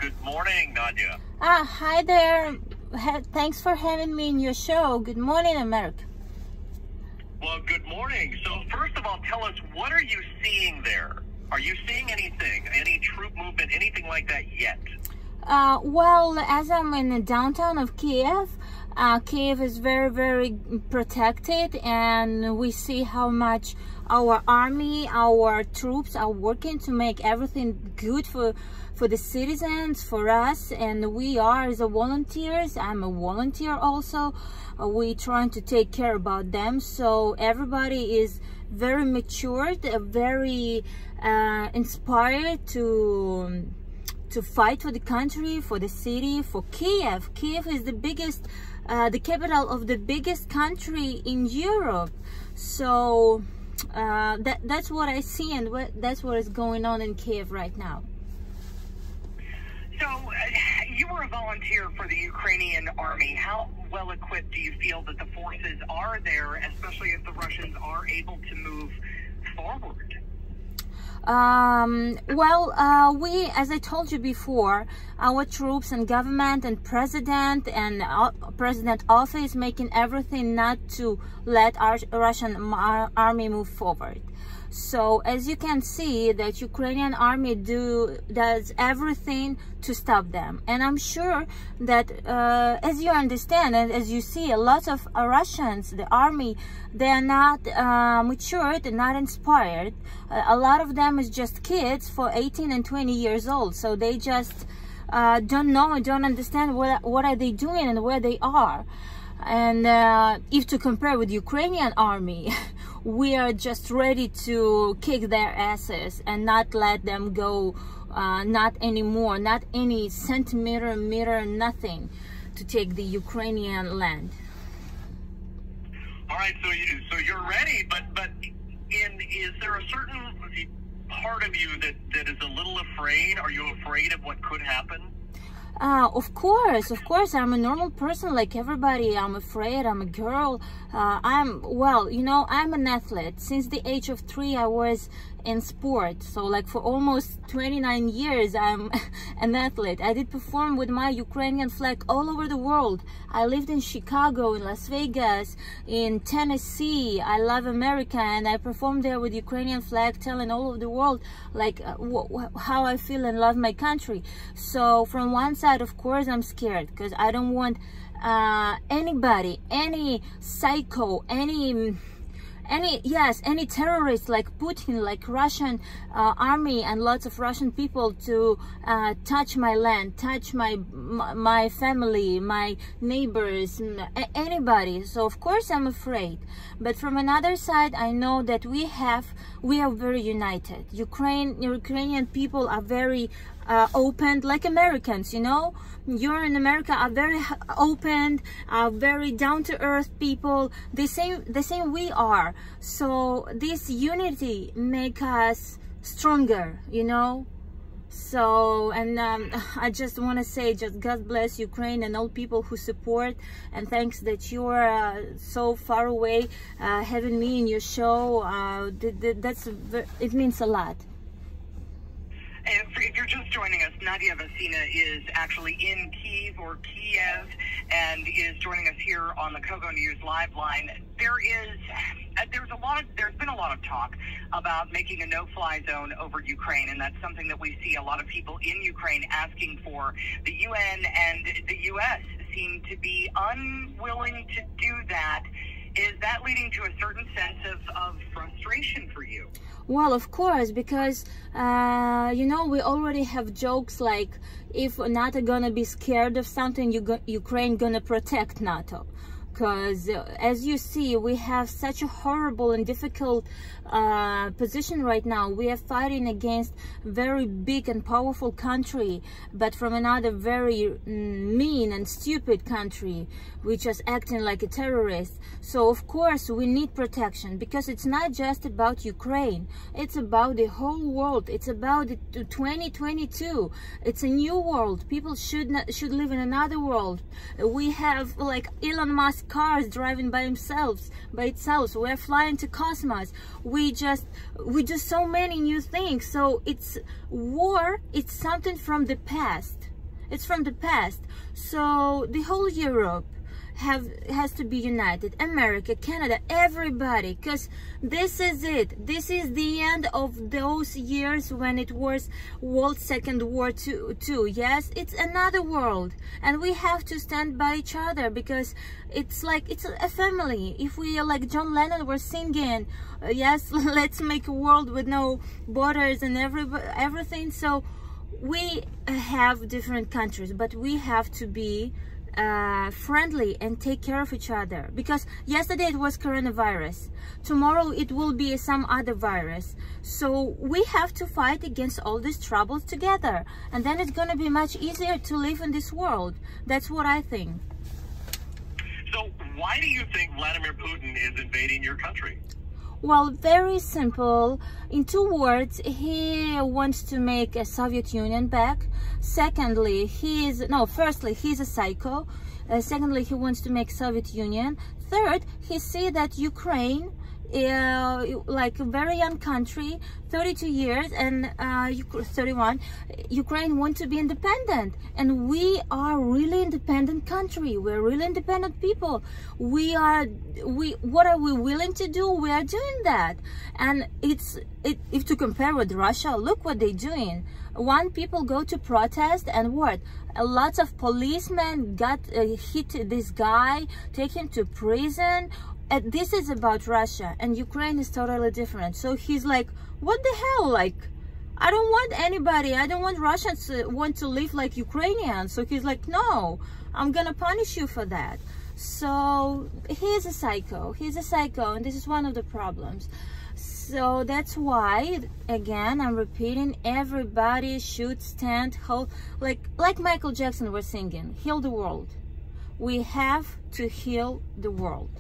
Good morning, Nadia. Hi there. Thanks for having me in your show. Good morning, America. Well, good morning. So first of all, tell us, what are you seeing there? Are you seeing anything, any troop movement, anything like that yet? Well, as I'm in the downtown of Kiev, Kiev is very, very protected, and we see how much our army, our troops are working to make everything good for the citizens, for us, and we are as a volunteers. I'm a volunteer also. We trying to take care about them, so everybody is very matured, very inspired to fight for the country, for the city, for Kiev. Kiev is the biggest, the capital of the biggest country in Europe. So that's what I see, and that's what is going on in Kiev right now. So you were a volunteer for the Ukrainian Army. How well equipped do you feel that the forces are there, especially if the Russians are able to move forward? Well, we, as I told you before, our troops and government and president office making everything not to let our Russian army move forward. So as you can see, that Ukrainian army does everything to stop them, and I'm sure that as you understand and as you see, a lot of Russians, the army, they are not matured and not inspired. A lot of them is just kids for 18 and 20 years old, so they just don't know and don't understand what are they doing and where they are. And if to compare with Ukrainian army, we are just ready to kick their asses and not let them go, not anymore, not any centimeter, meter, nothing to take the Ukrainian land. All right, so you're ready, but is there a certain part of you that is a little afraid? Are you afraid of what could happen? Of course, I'm a normal person like everybody. I'm afraid, I'm a girl. Well, you know, I'm an athlete. Since the age of 3, I was in sport. So like for almost 29 years, I'm an athlete. I did perform with my Ukrainian flag all over the world. I lived in Chicago, in Las Vegas, in Tennessee. I love America, and I performed there with Ukrainian flag, telling all over the world like how I feel and love my country. So from one side, of course, I'm scared because I don't want anybody, any psycho, any terrorist like Putin, like Russian army and lots of Russian people to touch my land, touch my family, my neighbors, anybody. So of course I'm afraid. But from another side, I know that we are very united. Ukrainian people are very open, like Americans, you know. You're in America are very open, are very down-to-earth people. The same we are. So this unity make us stronger, you know. So, and I just want to say, just God bless Ukraine and all people who support, and thanks that you're so far away having me in your show. It means a lot. If you're just joining us, Nadia Vasina is actually in Kiev and is joining us here on the Kogo News live line. There's been a lot of talk about making a no-fly zone over Ukraine, and that's something that we see a lot of people in Ukraine asking for. The UN and the US seem to be unwilling to do that. Is that leading to a certain sense of frustration for you? Well, of course, because you know, we already have jokes like, if NATO gonna be scared of something, Ukraine gonna protect NATO. Because as you see, we have such a horrible and difficult position right now. We are fighting against very big and powerful country, but from another very mean and stupid country, which is acting like a terrorist. So of course we need protection, because it's not just about Ukraine, it's about the whole world. It's about 2022. It's a new world. People should live in another world. We have like Elon Musk cars driving by itself. We're flying to cosmos. We do so many new things. So it's war. It's something from the past. It's from the past. So the whole Europe has to be united. America, Canada, everybody, because this is it. This is the end of those years when it was World Second War II. Yes, it's another world, and we have to stand by each other, because it's like it's a family. If we, like John Lennon, were singing, yes, let's make a world with no borders and everything. So we have different countries, but we have to be friendly and take care of each other, because yesterday it was coronavirus, tomorrow it will be some other virus. So we have to fight against all these troubles together, and then it's gonna be much easier to live in this world. That's what I think. So why do you think Vladimir Putin is invading your country? Well, very simple. In 2 words, he wants to make a Soviet Union back. Secondly, firstly, he's a psycho. Secondly, he wants to make Soviet Union. Third, he see that Ukraine, like a very young country, 32 years and 31, Ukraine want to be independent, and we are really independent country. We're really independent people. What are we willing to do? We are doing that. And if to compare with Russia, look what they're doing. One people go to protest, and what? Lots of policemen got hit this guy, take him to prison. This is about Russia, and Ukraine is totally different. So he's like, what the hell? Like, I don't want anybody, I don't want Russians to want to live like Ukrainians. So he's like, no, I'm gonna punish you for that. So he's a psycho. He's a psycho, and this is one of the problems. So that's why, again, I'm repeating, everybody should stand, like Michael Jackson was singing, heal the world. We have to heal the world.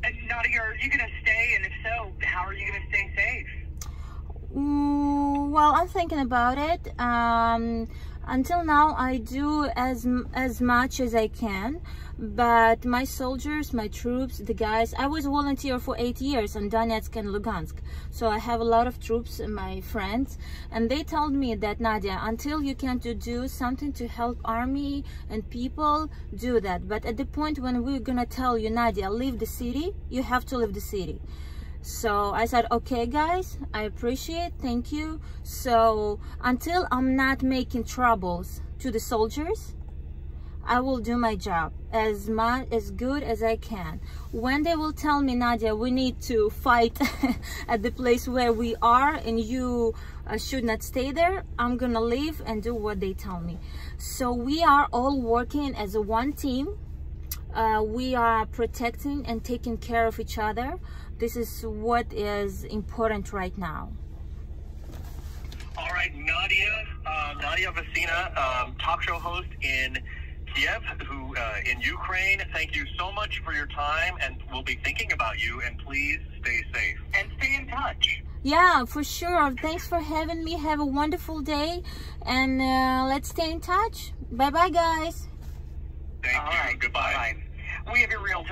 Nadia, are you going to stay? And if so, how are you going to stay safe? Well, I'm thinking about it. Until now, I do as much as I can. But my soldiers, my troops, the guys, I was a volunteer for 8 years in Donetsk and Lugansk. So I have a lot of troops, my friends, and they told me that, Nadia, until you can do something to help army and people, do that. But at the point when we're gonna tell you, Nadia, leave the city, you have to leave the city. So I said, okay guys, I appreciate, thank you. So until I'm not making troubles to the soldiers, I will do my job as good as I can. When they will tell me, Nadia, we need to fight at the place where we are and you should not stay there, I'm gonna leave and do what they tell me. So we are all working as a one team. We are protecting and taking care of each other. This is what is important right now. All right, Nadia Vasina, talk show host in Kiev, who in Ukraine. Thank you so much for your time, and we'll be thinking about you, and please stay safe. And stay in touch. Yeah, for sure. Thanks for having me. Have a wonderful day, and let's stay in touch. Bye-bye, guys. Thank you. Goodbye. Bye-bye. We have your real-time